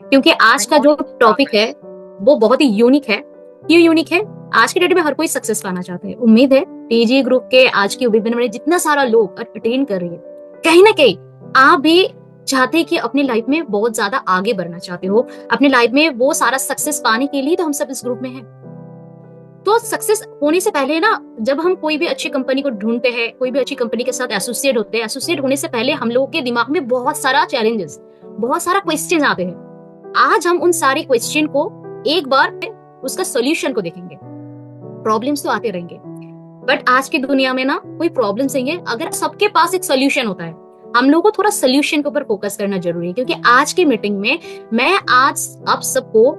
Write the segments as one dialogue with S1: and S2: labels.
S1: क्योंकि आज का जो टॉपिक है वो बहुत ही यूनिक है। क्यों यूनिक है? आज के डेट में हर कोई सक्सेस पाना चाहता है। उम्मीद है टीजी ग्रुप के आज की वेबिनार में जितना सारा लोग अटेंड कर रही है, कहीं ना कहीं आप भी चाहते हैं कि अपनी लाइफ में बहुत ज्यादा आगे बढ़ना चाहते हो। अपनी लाइफ में वो सारा सक्सेस पाने के लिए तो हम सब इस ग्रुप में हैं। तो सक्सेस होने से पहले ना, जब हम कोई भी अच्छी कंपनी को ढूंढते हैं, कोई भी अच्छी कंपनी के साथ एसोसिएट होते हैं, एसोसिएट होने से पहले हम लोगों के दिमाग में बहुत सारा चैलेंजेस, बहुत सारा क्वेश्चन आते हैं। आज हम उन सारे क्वेश्चन को एक बार उसका सोल्यूशन को देखेंगे। प्रॉब्लम्स तो आते रहेंगे, बट आज की दुनिया में ना कोई प्रॉब्लम्स नहीं है अगर सबके पास एक सोल्यूशन होता है। हम लोगों को थोड़ा सोल्यूशन के ऊपर फोकस करना जरूरी है, क्योंकि आज की मीटिंग में मैं आज आप सबको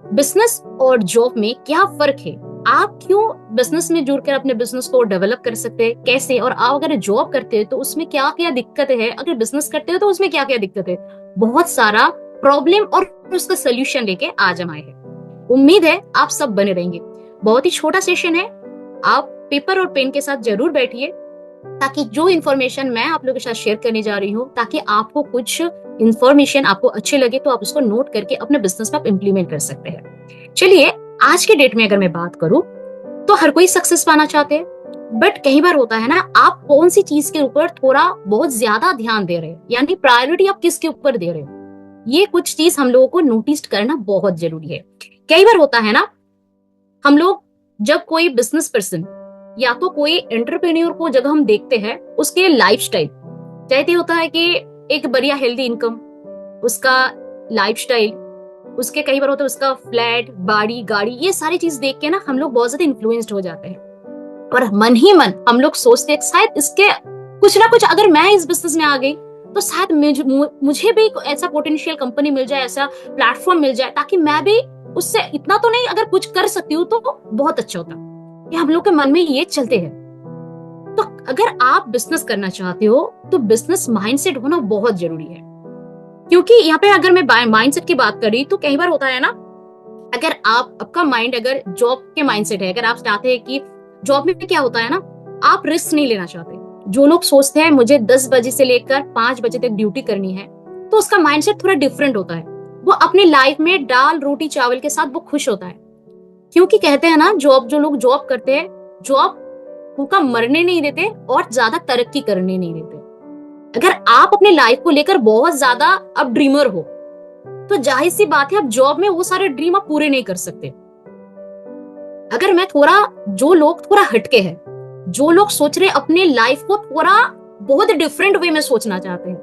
S1: बिजनेस और जॉब में क्या फर्क है, आप क्यों बिजनेस में जुड़कर अपने बिजनेस को डेवलप कर सकते हैं, कैसे, और आप अगर जॉब करते हैं तो उसमें क्या क्या दिक्कतें हैं, अगर बिजनेस करते हो तो उसमें क्या क्या दिक्कत है, बहुत सारा प्रॉब्लम और उसका सोल्यूशन लेके आज हम आए हैं। उम्मीद है आप सब बने रहेंगे। बहुत ही छोटा सेशन है, आप पेपर और पेन के साथ जरूर बैठिए, ताकि जो इन्फॉर्मेशन मैं आप लोगों के साथ शेयर करने जा रही हूँ, ताकि आपको कुछ इन्फॉर्मेशन आपको अच्छे लगे तो आप उसको नोट करके अपने बिजनेस में आप इम्प्लीमेंट कर सकते हैं। चलिए, आज के डेट में अगर मैं बात करूं तो हर कोई सक्सेस पाना चाहते हैं, बट कई बार होता है ना, आप कौन सी चीज के ऊपर थोड़ा बहुत ज्यादा ध्यान दे रहे हैं, यानी प्रायोरिटी आप किसके ऊपर दे रहे हो, ये कुछ चीज हम लोगों को नोटिस करना बहुत जरूरी है। कई बार होता है ना, हम लोग जब कोई बिजनेस पर्सन या तो कोई एंटरप्रेन्योर को जब हम देखते हैं, उसके लाइफस्टाइल चाहते होता है कि एक बढ़िया हेल्दी इनकम, उसका लाइफस्टाइल, उसके कई बार होता है उसका फ्लैट, बाड़ी, गाड़ी, ये सारी चीज देख के ना हम लोग बहुत ज्यादा इन्फ्लुएंस्ड हो जाते हैं। और मन ही मन हम लोग सोचते हैं शायद इसके कुछ ना कुछ, अगर मैं इस बिजनेस में आ गई तो शायद मुझे भी ऐसा पोटेंशियल कंपनी मिल जाए, ऐसा प्लेटफॉर्म मिल जाए, ताकि मैं भी उससे इतना तो नहीं, अगर कुछ कर सकती हूँ तो बहुत अच्छा होता। ये हम लोग के मन में ये चलते हैं। तो अगर आप बिजनेस करना चाहते हो तो बिजनेस माइंडसेट होना बहुत जरूरी है। क्योंकि यहाँ पे अगर मैं माइंडसेट की बात करी तो कई बार होता है ना, अगर आपका माइंड अगर जॉब के माइंडसेट है, अगर आप चाहते हैं कि जॉब में क्या होता है ना, आप रिस्क नहीं लेना चाहते। जो लोग सोचते हैं मुझे 10 बजे से लेकर 5 बजे तक ड्यूटी करनी है, तो उसका माइंडसेट थोड़ा डिफरेंट होता है। वो अपनी लाइफ में दाल रोटी चावल के साथ वो खुश होता है। क्योंकि कहते हैं ना, जो लोग जॉब करते हैं, जॉब भूखा मरने नहीं देते और ज्यादा तरक्की करने नहीं देते। अगर आप अपने लाइफ को लेकर बहुत ज्यादा अब ड्रीमर हो, तो जाहिर सी बात है अब जॉब में वो सारे ड्रीम आप पूरे नहीं कर सकते। अगर मैं थोड़ा, जो लोग थोड़ा हटके हैं, जो लोग सोच रहे अपने लाइफ को थोड़ा बहुत डिफरेंट वे में सोचना चाहते हैं,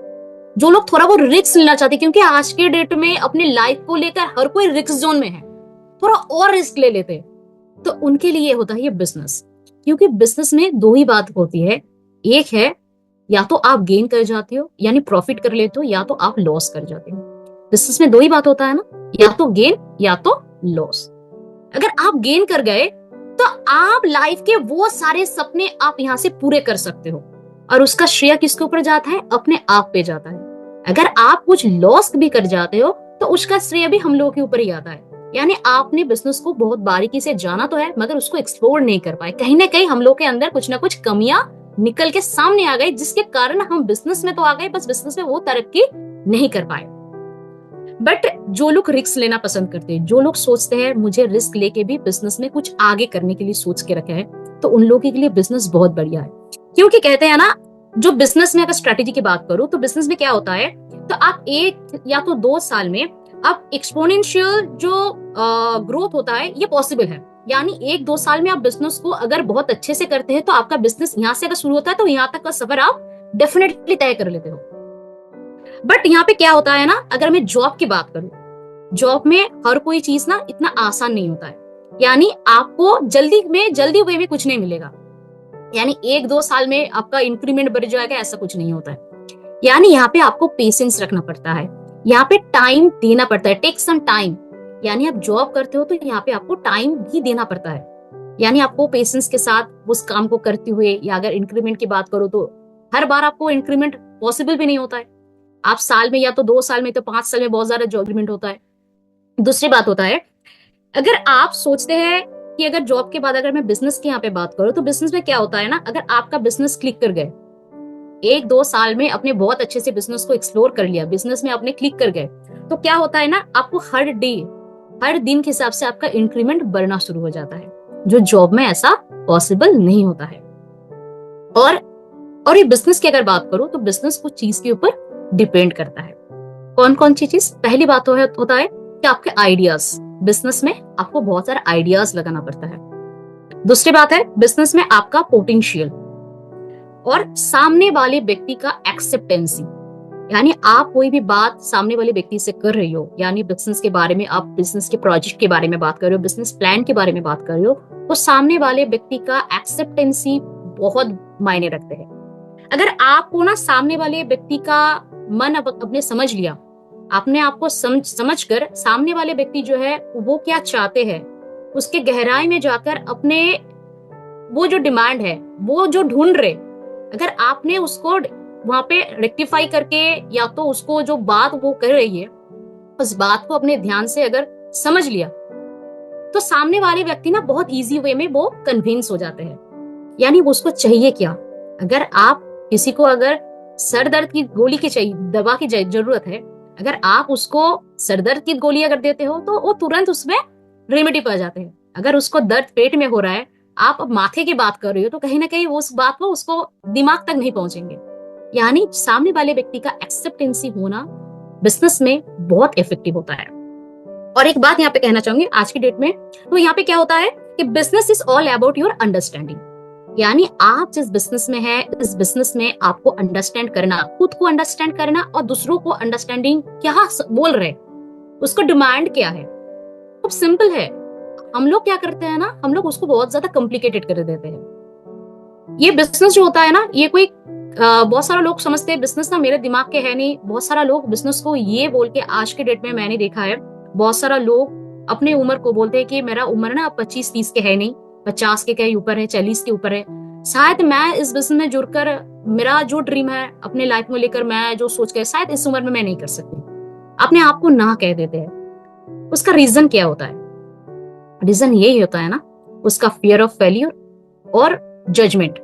S1: जो लोग थोड़ा वो रिस्क लेना चाहते हैं, क्योंकि आज के डेट में अपनी लाइफ को लेकर हर कोई रिस्क जोन में है, थोड़ा और रिस्क ले लेते हैं, तो उनके लिए होता है ये बिजनेस। क्योंकि बिजनेस में दो ही बात होती है, एक है या तो आप गेन कर जाते हो यानी प्रॉफिट कर लेते हो, या तो आप लॉस कर जाते हो। बिजनेस में दो ही बात होता है ना, या तो गेन या तो लॉस। अगर आप गेन कर गए तो आप लाइफ के वो सारे सपने आप यहां से पूरे कर सकते हो, और उसका श्रेय किसके ऊपर जाता है? अपने आप पे जाता है। अगर आप कुछ लॉस भी कर जाते हो तो उसका श्रेय भी हम लोगों के ऊपर ही आता है। यानी आपने बिजनेस को बहुत बारीकी से जाना तो है, मगर उसको एक्सप्लोर नहीं कर पाए। कहीं ना कहीं हम लोग के अंदर कुछ ना कुछ कमियां निकल के सामने आ गई, जिसके कारण हम बिजनेस में तो आ गए, बस बिजनेस में वो तरक्की नहीं कर पाए। बट जो लोग रिस्क लेना पसंद करते हैं, जो लोग सोचते हैं मुझे रिस्क लेके भी बिजनेस में कुछ आगे करने के लिए सोच के रखे है, तो उन लोगों के लिए बिजनेस बहुत बढ़िया है। क्योंकि कहते हैं ना, जो बिजनेस में अगर स्ट्रेटेजी की बात करूं तो बिजनेस में क्या होता है, तो आप 1 या तो 2 साल में आप एक्सपोनेंशियल जो ग्रोथ होता है ये पॉसिबल है। यानी 1-2 साल में आप बिजनेस को अगर बहुत अच्छे से करते हैं तो आपका बिजनेस यहाँ से अगर शुरू होता है तो यहाँ तक का सफर आप डेफिनेटली तय कर लेते हो। बट यहाँ पे क्या होता है ना, अगर मैं जॉब की बात करूं, जॉब में हर कोई चीज ना इतना आसान नहीं होता है। यानी आपको जल्दी वे में कुछ नहीं मिलेगा। यानी 1-2 साल में आपका इंक्रीमेंट बढ़ जाएगा, ऐसा कुछ नहीं होता है। यानी यहाँ पे आपको पेशेंस रखना पड़ता है, यहाँ पे टाइम देना पड़ता है, टेक सम टाइम। यानी आप जॉब करते हो तो यहाँ पे आपको टाइम भी देना पड़ता है। यानी आपको पेशेंस के साथ उस काम को करते हुए, या अगर इंक्रीमेंट की बात करो तो हर बार आपको इंक्रीमेंट पॉसिबल भी नहीं होता है। आप साल में या तो 2 साल में तो 5 साल में बहुत ज्यादा जॉब इंक्रीमेंट होता है। दूसरी बात होता है, अगर आप सोचते हैं कि अगर जॉब के बाद अगर मैं बिजनेस की यहाँ पे बात करूं तो बिजनेस में क्या होता है ना, अगर आपका बिजनेस क्लिक कर गए एक दो साल में अपने बहुत अच्छे से बिजनेस को एक्सप्लोर कर लिया, बिजनेस में अपने क्लिक कर गए, तो क्या होता है ना, आपको हर दिन के हिसाब से आपका इंक्रीमेंट बढ़ना शुरू हो जाता है, जो जॉब में ऐसा पॉसिबल नहीं होता है। और ये बिजनेस की अगर बात करूं तो बिजनेस कुछ चीज के ऊपर डिपेंड करता है। कौन कौन सी चीज? पहली बात होता है कि आपके आइडियाज, बिजनेस में आपको बहुत सारे आइडियाज लगाना पड़ता है। दूसरी बात है बिजनेस में आपका पोटेंशियल और सामने वाले व्यक्ति का एक्सेप्टेंसी, यानी आप कोई भी बात सामने वाले व्यक्ति से कर रही हो, यानी बिजनेस के बारे में, आप बिजनेस के प्रोजेक्ट के बारे में बात कर रहे हो, बिजनेस प्लान के बारे में बात कर रहे हो, तो सामने वाले व्यक्ति का एक्सेप्टेंसी बहुत मायने रखते हैं। अगर आपको ना सामने वाले व्यक्ति का मन अपने समझ लिया, आपने आपको समझ कर सामने वाले व्यक्ति जो है वो क्या चाहते हैं, उसके गहराई में जाकर अपने वो जो डिमांड है, वो जो ढूंढ रहे, अगर आपने उसको वहां पे रेक्टिफाई करके, या तो उसको जो बात वो कर रही है उस बात को अपने ध्यान से अगर समझ लिया, तो सामने वाले व्यक्ति ना बहुत इजी वे में वो कन्विंस हो जाते हैं। यानी वो उसको चाहिए क्या? अगर आप किसी को अगर सर दर्द की गोली की चाहिए, दवा की जरूरत है, अगर आप उसको सर दर्द की गोली अगर देते हो तो वो तुरंत उसमें रेमेडी पा जाते हैं। अगर उसको दर्द पेट में हो रहा है, आप अब माथे की बात कर रही हो, तो कहीं ना कहीं वो उस बात को उसको दिमाग तक नहीं पहुंचेंगे। यानी सामने वाले व्यक्ति का एक्सेप्टेंसी होना बिजनेस में बहुत इफेक्टिव होता है। और एक बात यहाँ पे कहना चाहूंगी आज की डेट में, तो यहाँ पे क्या होता है कि business is all about your understanding. यानी आप जिस बिजनेस में है, इस बिजनेस में आपको अंडरस्टैंड करना, खुद को अंडरस्टैंड करना और दूसरों को अंडरस्टैंडिंग क्या बोल रहे, उसको डिमांड क्या है। अब सिंपल है, हम लोग क्या करते हैं ना, हम लोग उसको बहुत ज्यादा कॉम्प्लिकेटेड कर देते हैं। ये बिजनेस जो होता है ना, ये कोई बहुत सारा लोग समझते हैं बिजनेस ना मेरे दिमाग के है नहीं। बहुत सारा लोग बिजनेस को ये बोल के, आज के डेट में मैंने देखा है बहुत सारा लोग अपने उम्र को बोलते हैं कि मेरा उम्र ना 25-30 के है नहीं, 50 के कहीं ऊपर है, 40 के ऊपर है। शायद मैं इस बिजनेस में जुड़कर मेरा जो ड्रीम है अपने लाइफ में लेकर, मैं जो सोच के शायद इस उम्र में मैं नहीं कर सकती, अपने आप को ना कह देते हैं। उसका रीजन क्या होता है? रीजन यही होता है ना, उसका फियर ऑफ फेल्यूर और जजमेंट।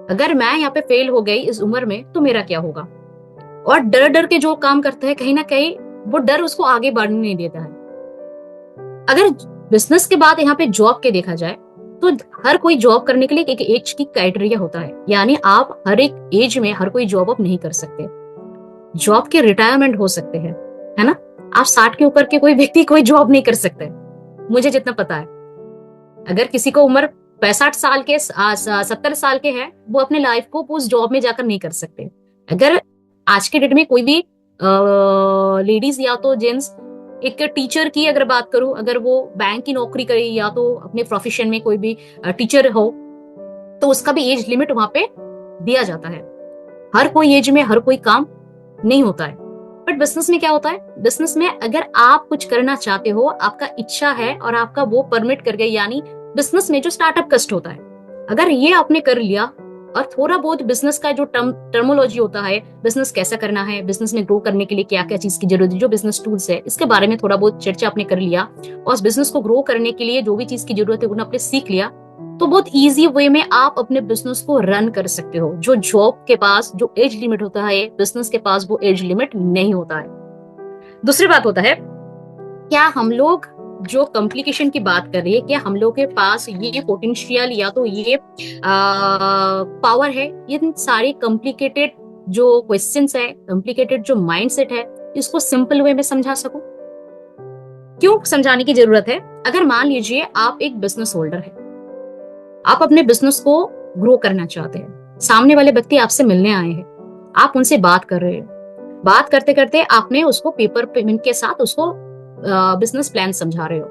S1: अगर मैं यहाँ पे फेल हो गई इस उम्र में तो मेरा क्या होगा? और डर डर के जो काम करते हैं, कहीं ना कहीं वो डर उसको आगे बढ़ने नहीं देता है। अगर बिजनेस के बाद यहाँ पे जॉब के देखा जाए, तो हर कोई जॉब करने के लिए एक एज की क्राइटेरिया होता है। यानी आप हर एक एज में हर कोई जॉब आप नहीं कर सकते। जॉब के रिटायरमेंट हो सकते हैं, है ना। आप 60 के ऊपर के कोई व्यक्ति कोई जॉब नहीं कर सकते, मुझे जितना पता है। अगर किसी को उम्र 65 साल के 70 साल के है, वो अपने लाइफ को उस जॉब में जाकर नहीं कर सकते। अगर आज के डेट में कोई भी लेडीज या तो जेंट्स, एक टीचर की अगर बात करूं, अगर वो बैंक की नौकरी करे या तो अपने प्रोफेशन में कोई भी टीचर हो, तो उसका भी एज लिमिट वहां पे दिया जाता है। हर कोई एज में हर कोई काम नहीं होता है। बट बिजनेस में क्या होता है? बिजनेस में अगर आप कुछ करना चाहते हो, आपका इच्छा है और आपका वो परमिट कर गए, यानी बिजनेस में जो स्टार्टअप कस्ट होता है, अगर ये आपने कर लिया और थोड़ा बहुत बिजनेस का जो टर्मोलॉजी होता है, बिजनेस कैसा करना है, बिजनेस में ग्रो करने के लिए क्या क्या चीज की जरूरत है, जो बिजनेस टूल्स है, इसके बारे में थोड़ा बहुत चर्चा आपने कर लिया, और उस बिजनेस को ग्रो करने के लिए जो भी चीज की जरूरत है उन्हें आपने सीख लिया, तो बहुत इजी वे में आप अपने बिजनेस को रन कर सकते हो। जो जॉब के पास जो एज लिमिट होता है, बिजनेस के पास वो एज लिमिट नहीं होता है। दूसरी बात होता है, क्या हम लोग जो कॉम्प्लिकेशन की बात कर रही है, क्या हम लोग के पास ये पोटेंशियल या तो ये पावर है, ये सारे कॉम्प्लिकेटेड जो क्वेश्चंस है, कॉम्प्लिकेटेड जो माइंडसेट है, इसको सिंपल वे में समझा सकूं? क्यों समझाने की जरूरत है? अगर मान लीजिए आप एक बिजनेस होल्डर है, आप अपने बिजनेस को ग्रो करना चाहते हैं, सामने वाले व्यक्ति आपसे मिलने आए हैं, आप उनसे बात कर रहे हो, बात करते करते आपने उसको पेपर पेमेंट के साथ उसको बिजनेस प्लान समझा रहे हो,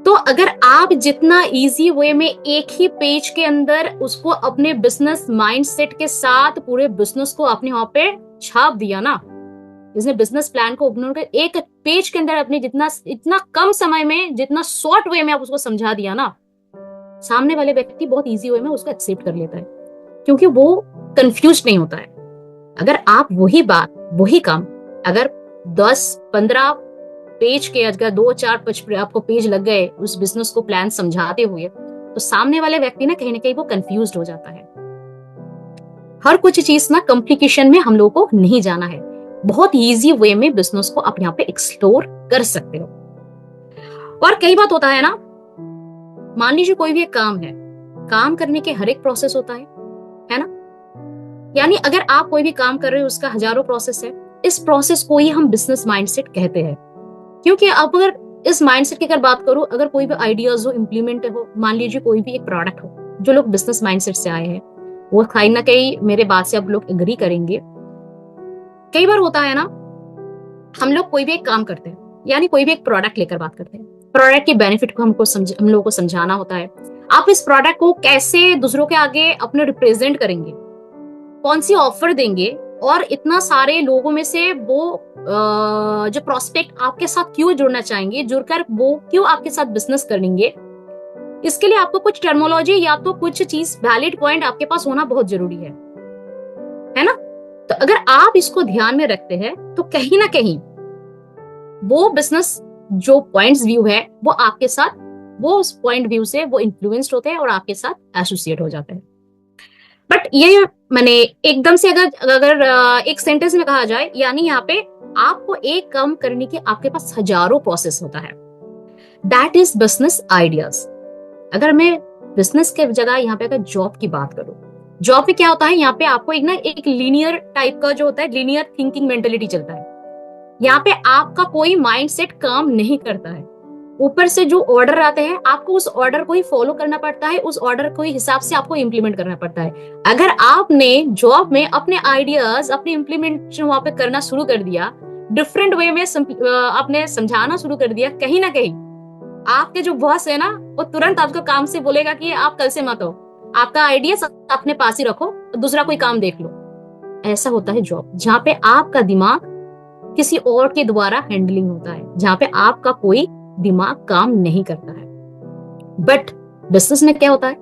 S1: तो अगर आप जितना इजी वे में एक ही पेज के अंदर उसको अपने बिजनेस माइंडसेट के साथ पूरे बिजनेस को आपने वहां पे छाप दिया ना, इसने बिजनेस प्लान को एक पेज के अंदर अपने जितना इतना कम समय में, जितना शॉर्ट वे में आप उसको समझा दिया ना, सामने वाले व्यक्ति बहुत इजी वे में उसको एक्सेप्ट कर लेता है, क्योंकि वो कंफ्यूज नहीं होता है। अगर आप वही बात वही काम अगर 10-15 पेज के, अगर 2-4 आपको पेज लग गए उस बिजनेस को प्लान समझाते हुए, तो सामने वाले व्यक्ति ना कहीं वो कंफ्यूज हो जाता है। हर कुछ चीज ना कॉम्प्लिकेशन में हम लोगों को नहीं जाना है, बहुत इजी वे में बिजनेस को आप यहाँ पे एक्सप्लोर कर सकते हो। और कई बात होता है ना, मान लीजिए कोई भी एक काम है, काम करने के हर एक प्रोसेस होता है ना। यानी अगर आप कोई भी काम कर रहे हो उसका हजारों प्रोसेस है, इस प्रोसेस को ही हम बिजनेस माइंडसेट कहते हैं। क्योंकि अब अगर इस माइंडसेट की अगर बात करूं, अगर कोई भी आइडियाज हो, इम्प्लीमेंट हो, मान लीजिए कोई भी एक प्रोडक्ट हो, जो लोग बिजनेस माइंडसेट से आए हैं वो कहीं ना कहीं मेरे बात से अब लोग एग्री करेंगे। कई बार होता है ना, हम लोग कोई भी एक काम करते हैं, यानी कोई भी एक प्रोडक्ट लेकर बात करते हैं, प्रोडक्ट के बेनिफिट को हम लोगों को समझाना होता है। आप इस प्रोडक्ट को कैसे दूसरों के आगे अपने रिप्रेजेंट करेंगे, कौन सी ऑफर देंगे, और इतना सारे लोगों में से वो जो प्रोस्पेक्ट आपके साथ क्यों जुड़ना चाहेंगे, जुड़कर वो क्यों आपके साथ बिजनेस करेंगे, इसके लिए आपको कुछ टर्मोलॉजी या तो कुछ चीज वैलिड पॉइंट आपके पास होना बहुत जरूरी है ना। तो अगर आप इसको ध्यान में रखते हैं तो कहीं ना कहीं वो बिजनेस जो पॉइंट्स व्यू है वो आपके साथ, वो उस पॉइंट व्यू से वो इन्फ्लुएंस्ड होते हैं और आपके साथ एसोसिएट हो जाते हैं। बट ये मैंने एकदम से अगर एक सेंटेंस में कहा जाए, यानी यहाँ पे आपको एक काम करने के आपके पास हजारों प्रोसेस होता है, दैट इज बिजनेस आइडियाज। अगर मैं बिजनेस के जगह यहाँ पे अगर जॉब की बात करूं, जॉब में क्या होता है, यहाँ पे आपको एक लीनियर टाइप का जो होता है, लीनियर थिंकिंग मेंटेलिटी चलता है। यहाँ पे आपका कोई माइंडसेट काम नहीं करता है, ऊपर से जो ऑर्डर आते हैं आपको उस ऑर्डर को ही फॉलो करना पड़ता है, उस ऑर्डर को ही हिसाब से आपको इम्प्लीमेंट करना पड़ता है। अगर आपने जॉब में अपने आइडियाज अपने इम्प्लीमेंटेशन वहां पे करना शुरू कर दिया, डिफरेंट वे में आपने समझाना शुरू कर दिया, कहीं ना कहीं आपके जो बॉस है ना वो तुरंत आपको काम से बोलेगा कि आप कल से मत हो, आपका आइडिया अपने पास ही रखो, दूसरा कोई काम देख लो। ऐसा होता है जॉब, जहाँ पे आपका दिमाग किसी और के द्वारा हैंडलिंग होता है, जहाँ पे आपका कोई दिमाग काम नहीं करता है। बट बिजनेस में क्या होता है,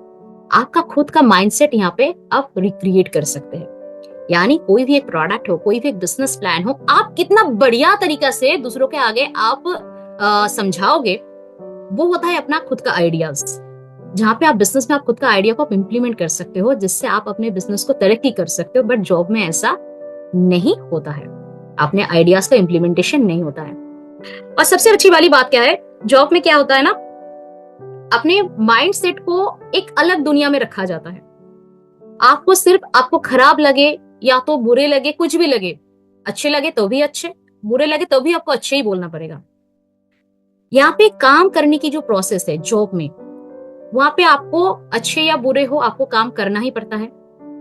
S1: आपका खुद का माइंडसेट यहाँ पे आप रिक्रिएट कर सकते हैं। यानी कोई भी एक प्रोडक्ट हो, कोई भी एक बिजनेस प्लान हो, आप कितना बढ़िया तरीका से दूसरों के आगे आप समझाओगे, वो होता है अपना खुद का आइडियाज, जहाँ पे आप बिजनेस में आप खुद का आइडिया को आप इम्प्लीमेंट कर सकते हो, जिससे आप अपने बिजनेस को तरक्की कर सकते हो। बट जॉब में ऐसा नहीं होता है, अपने आइडियाज का इम्प्लीमेंटेशन नहीं होता है। और सबसे अच्छी वाली बात क्या है, जॉब में क्या होता है ना, अपने माइंडसेट को एक अलग दुनिया में रखा जाता है। आपको सिर्फ आपको खराब लगे या तो बुरे लगे, कुछ भी लगे, अच्छे लगे तो भी अच्छे, बुरे लगे तो भी आपको अच्छे ही बोलना पड़ेगा। यहाँ पे काम करने की जो प्रोसेस है जॉब में, वहां पे आपको अच्छे या बुरे हो आपको काम करना ही पड़ता है।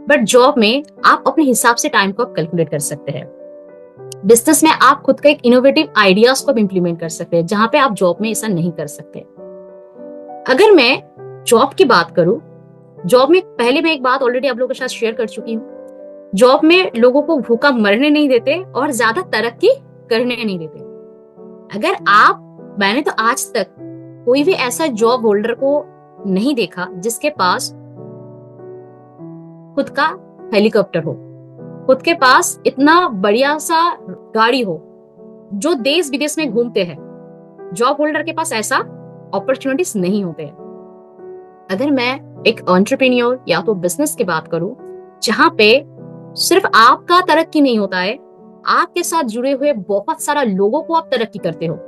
S1: बट जॉब में आप अपने हिसाब से टाइम को कैलकुलेट कर सकते हैं। बिजनेस में आप खुद का एक इनोवेटिव आइडियाज को इम्प्लीमेंट कर सकते हैं, जहां पे आप जॉब में ऐसा नहीं कर सकते। अगर मैं जॉब की बात करूं, जॉब में पहले मैं एक बात ऑलरेडी आप लोगों के साथ शेयर कर चुकी हूँ, जॉब में लोगों को भूखा मरने नहीं देते और ज्यादा तरक्की करने नहीं देते। अगर मैंने तो आज तक कोई भी ऐसा जॉब होल्डर को नहीं देखा जिसके पास खुद का हेलीकॉप्टर हो, खुद के पास इतना बढ़िया सा गाड़ी हो, जो देश विदेश में घूमते हैं। जॉब होल्डर के पास ऐसा अपॉर्चुनिटीज नहीं होते हैं। अगर मैं एक एंटरप्रेन्योर या तो बिजनेस की बात करूं, जहां पे सिर्फ आपका तरक्की नहीं होता है, आपके साथ जुड़े हुए बहुत सारा लोगों को आप तरक्की करते हो,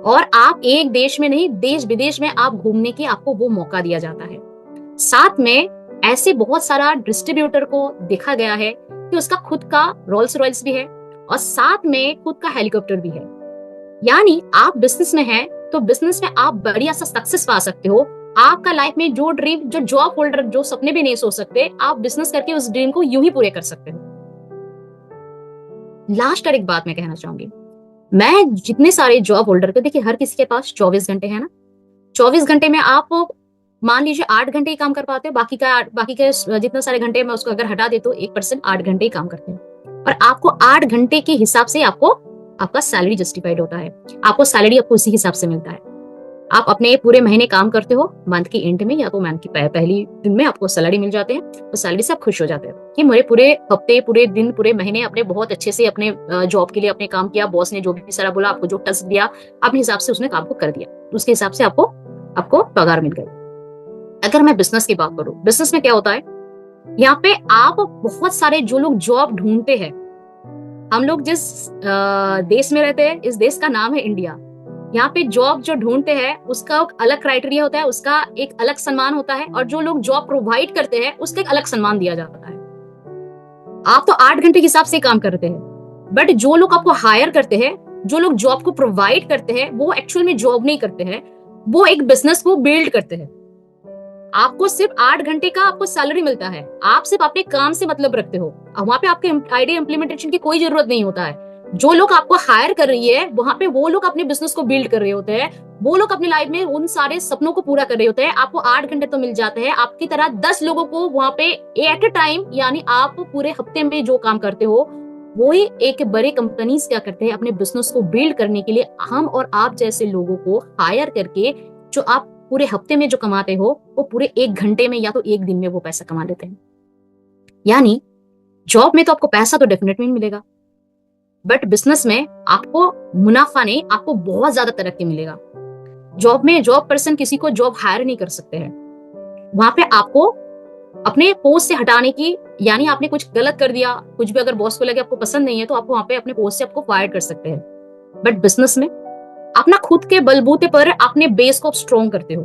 S1: और आप एक देश में नहीं देश विदेश में आप घूमने की आपको वो मौका दिया जाता है। साथ में ऐसे बहुत सारा डिस्ट्रीब्यूटर को देखा गया है कि उसका खुद का रोल्स रॉयल्स भी है और साथ में खुद का हेलीकॉप्टर भी है। यानी आप बिजनेस में हैं तो बिजनेस में आप बढ़िया सा सक्सेस पा सकते हो। आपका लाइफ में जो ड्रीम, जो जॉब होल्डर जो सपने भी नहीं सोच सकते, आप बिजनेस करके उस ड्रीम को यूं ही पूरे कर सकते हो। लास्ट और एक बात मैं कहना चाहूंगी, मैं जितने सारे जॉब होल्डर को, देखिए हर किसी के पास 24 घंटे है ना, 24 घंटे में आप मान लीजिए 8 घंटे ही काम कर पाते हो, बाकी के जितने सारे घंटे मैं उसको अगर हटा दे तो 1% 8 घंटे ही काम करते हैं। और आपको 8 घंटे के हिसाब से आपको आपका सैलरी जस्टिफाइड होता है, आपको सैलरी आपको उसी हिसाब से मिलता है। आप अपने पूरे महीने काम करते हो, मंथ की एंड में या तो मंथ की पहली दिन में आपको सैलरी मिल जाते हैं, तो सैलरी से आप खुश हो जाते हो कि मेरे पूरे हफ्ते, पूरे दिन, पूरे महीने अपने बहुत अच्छे से अपने जॉब के लिए अपने काम किया, बॉस ने जो भी सारा बोला, आपको जो टास्क दिया, अपने हिसाब से उसने काम को कर दिया, उसके हिसाब से आपको पगार मिल गई। अगर मैं बिजनेस की बात करूं, बिजनेस में क्या होता है, यहाँ पे आप बहुत सारे जो लोग जॉब ढूंढते हैं, हम लोग जिस देश में रहते हैं, इस देश का नाम है इंडिया। यहाँ पे जॉब जो ढूंढते हैं उसका एक अलग क्राइटेरिया होता है, उसका एक अलग सम्मान होता है, और जो लोग जॉब प्रोवाइड करते हैं उसका एक अलग सम्मान दिया जाता है। आप तो 8 घंटे के हिसाब से काम करते हैं, बट जो लोग आपको हायर करते हैं, जो लोग जॉब को प्रोवाइड करते हैं, वो एक्चुअल में जॉब नहीं करते हैं, वो एक बिजनेस को बिल्ड करते हैं। आपको सिर्फ 8 घंटे का आपको सैलरी मिलता है, आप सिर्फ अपने काम से मतलब रखते हो, वहां पे आपके आइडिया इम्प्लीमेंटेशन की कोई जरूरत नहीं होता है। जो लोग आपको हायर कर रही है वहां पे वो लोग अपने बिजनेस को बिल्ड कर रहे होते हैं, वो लोग अपनी लाइफ में उन सारे सपनों को पूरा कर रहे होते हैं। आपको 8 घंटे तो मिल जाते हैं, आपकी तरह 10 लोगों को वहां पे एट ए टाइम, यानी आप पूरे हफ्ते में जो काम करते हो वो ही एक बड़े कंपनीज क्या करते हैं, अपने बिजनेस को बिल्ड करने के लिए हम और आप जैसे लोगों को हायर करके जो आप पूरे हफ्ते में जो कमाते हो वो पूरे 1 घंटे में या तो 1 दिन में वो पैसा कमा लेते हैं। यानी जॉब में तो आपको पैसा तो डेफिनेटली मिलेगा, बट बिजनेस में आपको मुनाफा नहीं, आपको बहुत ज्यादा तरक्की मिलेगा। जॉब में जॉब पर्सन किसी को जॉब हायर नहीं कर सकते हैं, वहां पे आपको अपने पोस्ट से हटाने की, यानी आपने कुछ गलत कर दिया, कुछ भी अगर बॉस को लगे आपको पसंद नहीं है तो आपको वहां पे अपने पोस्ट से आपको फायर कर सकते हैं। बट बिजनेस में अपना खुद के बलबूते पर अपने बेस को स्ट्रॉन्ग करते हो,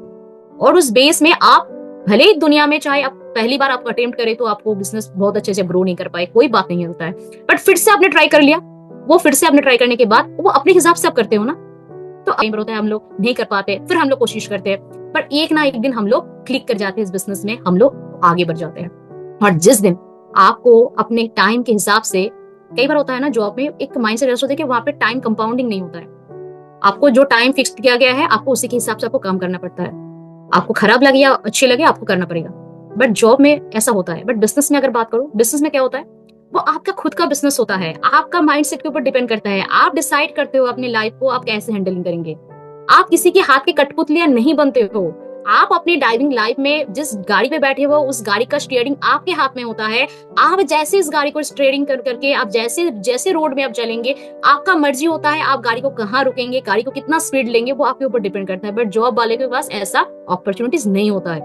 S1: और उस बेस में आप भले ही दुनिया में चाहे आप पहली बार आपको अटेम्प्ट करे तो आपको बिजनेस बहुत अच्छे से ग्रो नहीं कर पाए, कोई बात नहीं होता है, बट फिर से आपने ट्राई कर लिया, वो फिर से आपने ट्राई करने के बाद वो अपने हिसाब से आप करते हो ना, तो कई बार होता है हम लोग नहीं कर पाते, फिर हम लोग कोशिश करते हैं, पर एक ना एक दिन हम लोग क्लिक कर जाते हैं इस बिजनेस में, हम लोग आगे बढ़ जाते हैं। और जिस दिन आपको अपने टाइम के हिसाब से, कई बार होता है ना जॉब में एक माइंडसेट ऐसा होता है कि वहां पे टाइम कंपाउंडिंग नहीं होता है, आपको जो टाइम फिक्स किया गया है आपको उसी के हिसाब से आपको काम करना पड़ता है, आपको खराब लगे या अच्छे लगे आपको करना पड़ेगा। बट जॉब में ऐसा होता है, बट बिजनेस में अगर बात करूं, बिजनेस में क्या होता है, वो आपका खुद का बिजनेस होता है, आपका माइंडसेट के ऊपर डिपेंड करता है, आप डिसाइड करते हो अपनी लाइफ को आप कैसे हैंडलिंग करेंगे। आप किसी के हाथ के कठपुतलियां नहीं बनते हो, आप अपनी ड्राइविंग लाइफ में जिस गाड़ी पे बैठे हो उस गाड़ी का स्टीयरिंग आपके हाथ में होता है, आप जैसे इस गाड़ी को स्टीयरिंग कर करके आप जैसे जैसे रोड में आप चलेंगे, आपका मर्जी होता है आप गाड़ी को कहाँ रुकेंगे, गाड़ी को कितना स्पीड लेंगे, वो आपके ऊपर डिपेंड करता है। बट जॉब वाले के पास ऐसा अपॉर्चुनिटीज नहीं होता है,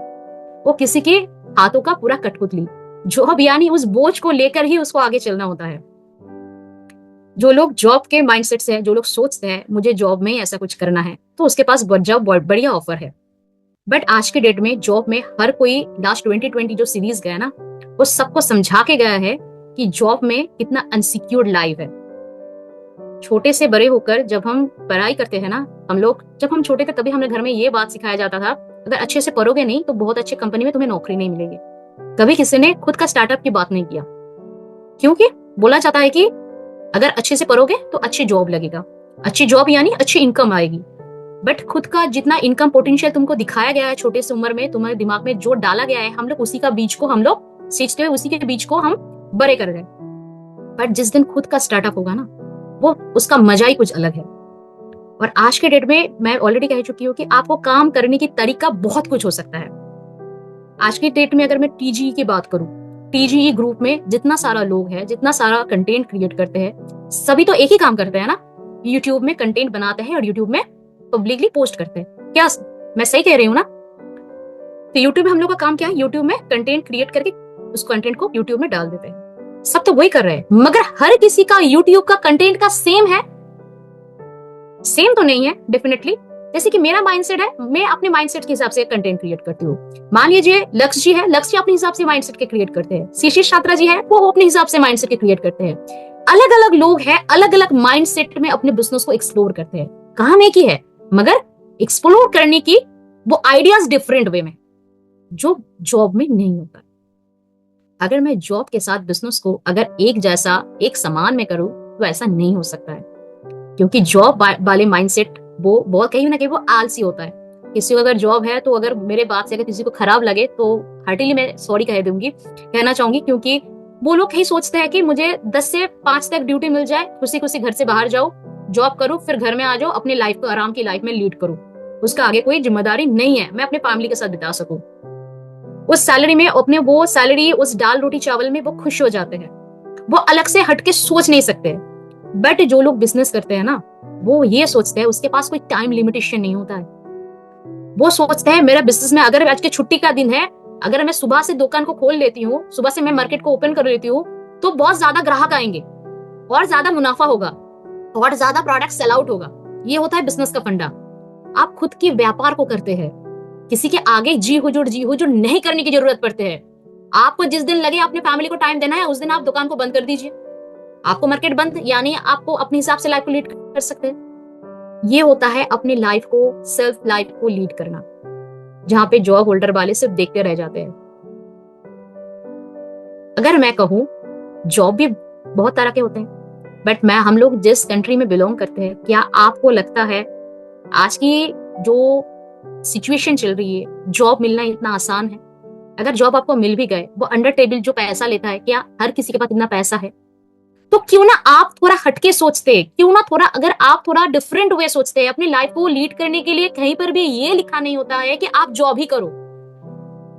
S1: वो किसी के हाथों का पूरा कठपुतली, जॉब यानी उस बोझ को लेकर ही उसको आगे चलना होता है। जो लोग जॉब के माइंडसेट से हैं, जो लोग सोचते हैं मुझे जॉब में ऐसा कुछ करना है, तो उसके पास जॉब बढ़िया ऑफर है। बट आज के डेट में जॉब में हर कोई, लास्ट 2020 जो सीरीज गया ना, वो सबको समझा के गया है कि जॉब में कितना अनसिक्योर्ड लाइफ है। छोटे से बड़े होकर जब हम पढ़ाई करते हैं ना, हम लोग जब हम छोटे थे तभी हमें घर में ये बात सिखाया जाता था, अगर अच्छे से पढ़ोगे नहीं तो बहुत अच्छे कंपनी में तुम्हें नौकरी नहीं मिलेगी। कभी किसी ने खुद का स्टार्टअप की बात नहीं किया, क्योंकि बोला जाता है कि अगर अच्छे से पढ़ोगे तो अच्छी जॉब लगेगा, अच्छी जॉब यानी अच्छी इनकम आएगी। बट खुद का जितना इनकम पोटेंशियल तुमको दिखाया गया है छोटे से उम्र में, तुम्हारे दिमाग में जो डाला गया है, हम लोग उसी का बीज को हम लोग सींचते हुए उसी के बीज को हम बड़े कर रहे हैं। बट जिस दिन खुद का स्टार्टअप होगा ना, वो उसका मजा ही कुछ अलग है। और आज के डेट में मैं ऑलरेडी कह चुकी हूँ कि आपको काम करने की तरीका बहुत कुछ हो सकता है। आज के डेट में अगर मैं टीजीई की बात करूं, टीजीई ग्रुप में जितना सारा लोग है, जितना सारा कंटेंट क्रिएट करते हैं, सभी तो एक ही काम करते हैं ना, यूट्यूब में कंटेंट बनाते हैं और यूट्यूब में पब्लिकली पोस्ट करते हैं। क्या मैं सही कह रही हूँ ना? तो यूट्यूब में हम लोग का काम क्या है, यूट्यूब में कंटेंट क्रिएट करके उस कंटेंट को यूट्यूब में डाल देते हैं। सब तो वही कर रहे हैं, मगर हर किसी का यूट्यूब का कंटेंट का सेम है? सेम तो नहीं है डेफिनेटली। जैसे कि मेरा माइंडसेट है, मैं अपने माइंडसेट के हिसाब से कंटेंट क्रिएट करती हूँ। मान लीजिए लक्ष्य जी है, लक्ष्य अपने हिसाब से माइंडसेट के क्रिएट करते हैं, शीशिश छात्रा जी है वो अपने हिसाब से माइंडसेट के क्रिएट करते हैं। अलग अलग लोग हैं, अलग अलग माइंडसेट में अपने बिजनेस को एक्सप्लोर करते हैं। काम एक ही है, मगर एक्सप्लोर करने की वो आइडियाज डिफरेंट वे में, जो जॉब में नहीं होता। अगर मैं जॉब के साथ बिजनेस को अगर एक जैसा एक समान में करूं तो ऐसा नहीं हो सकता है, क्योंकि जॉब वाले माइंडसेट वो बहुत कहीं ना कहीं वो आलसी होता है। किसी को अगर जॉब है तो अगर मेरे बात से अगर किसी को खराब लगे तो हार्टिली मैं सॉरी कह दूंगी, कहना चाहूंगी, क्योंकि वो लोग यही सोचते हैं कि मुझे 10 से 5 तक ड्यूटी मिल जाए, खुशी खुशी घर से बाहर जाओ, जॉब करो, फिर घर में आ जाओ, अपनी लाइफ को आराम की लाइफ में लीड करो, उसका आगे कोई जिम्मेदारी नहीं है, मैं अपने फैमिली के साथ बिता सकूं। उस सैलरी में, अपने वो सैलरी उस दाल रोटी चावल में वो खुश हो जाते हैं, वो अलग से हटके सोच नहीं सकते। बट जो लोग बिजनेस करते हैं ना, वो ये सोचते हैं, उसके पास कोई टाइम लिमिटेशन नहीं होता है। वो सोचते हैं मेरा बिजनेस में अगर आज के छुट्टी का दिन है, अगर मैं सुबह से दुकान को खोल लेती हूँ, सुबह से मैं मार्केट को ओपन कर लेती हूँ, तो बहुत ज्यादा ग्राहक आएंगे और ज्यादा मुनाफा होगा और ज्यादा प्रोडक्ट सेल आउट होगा। ये होता है बिजनेस का फंडा। आप खुद के व्यापार को करते हैं, किसी के आगे जी हुजूर नहीं करने की जरूरत पड़ते है। आपको जिस दिन लगे अपने फैमिली को टाइम देना है, उस दिन आप दुकान को बंद कर दीजिए। आपको मार्केट बंद, यानी आपको अपने हिसाब से लाइफ को लीड कर सकते हैं। ये होता है अपनी लाइफ को, सेल्फ लाइफ को लीड करना, जहां पे जॉब होल्डर वाले सिर्फ देखते रह जाते हैं। अगर मैं कहूं, जॉब भी बहुत तरह के होते हैं, बट हम लोग जिस कंट्री में बिलोंग करते हैं, क्या आपको लगता है आज की जो सिचुएशन चल रही है, जॉब मिलना इतना आसान है? अगर जॉब आपको मिल भी गए, वो अंडर टेबल जो पैसा लेता है, क्या हर किसी के पास इतना पैसा है? तो क्यों ना आप थोड़ा हटके सोचते, क्यों ना थोड़ा, अगर आप थोड़ा डिफरेंट वे सोचते हैं अपनी लाइफ को लीड करने के लिए, कहीं पर भी ये लिखा नहीं होता है कि आप जॉब ही करो,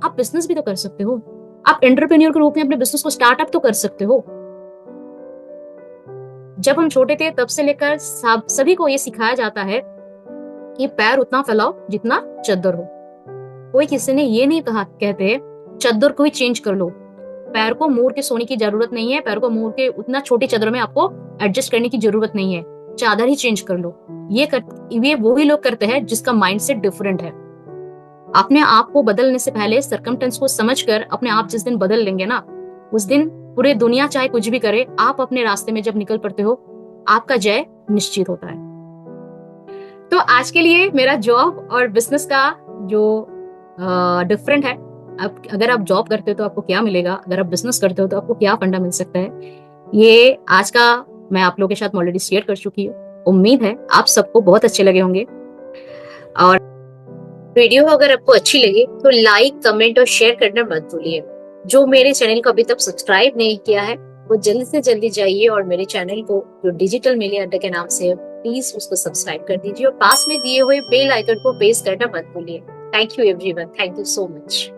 S1: आप बिजनेस भी तो कर सकते हो। आप एंटरप्रेन्योर के रूप में अपने बिजनेस को स्टार्टअप तो कर सकते हो। जब हम छोटे थे तब से लेकर सभी को ये सिखाया जाता है कि पैर उतना फैलाओ जितना चद्दर हो। कोई किसी ने ये नहीं कहा, कहते चद्दर को ही चेंज कर लो, पैर को मोड़ के सोने की जरूरत नहीं है, पैर को मोड़ के उतना छोटे चादर में आपको एडजस्ट करने की जरूरत नहीं है, चादर ही चेंज कर लो। ये वही लोग करते हैं जिसका माइंडसेट डिफरेंट है। अपने आप को बदलने से पहले सर्कमस्टेंस को समझकर अपने आप जिस दिन बदल लेंगे ना, उस दिन पूरे दुनिया चाहे कुछ भी करे, आप अपने रास्ते में जब निकल पड़ते हो, आपका जय निश्चित होता है। तो आज के लिए मेरा जॉब और बिजनेस का जो डिफरेंट है, अगर आप जॉब करते हो तो आपको क्या मिलेगा, अगर आप बिजनेस करते हो तो आपको क्या फंडा मिल सकता है, ये आज का मैं आप लोगों के साथ ऑलरेडी शेयर कर चुकी हूँ। उम्मीद है आप सबको बहुत अच्छे लगे होंगे। और वीडियो अगर आपको अच्छी लगे तो लाइक, कमेंट और शेयर करना मत भूलिए। जो मेरे चैनल को अभी तक सब्सक्राइब नहीं किया है, वो जल्दी से जल्दी जाइए और मेरे चैनल को, जो डिजिटल मिलियन अड्डा के नाम से है, प्लीज उसको सब्सक्राइब कर दीजिए और पास में दिए हुए बेल आइकन को प्रेस करना मत भूलिए। Thank you everyone, thank you so much.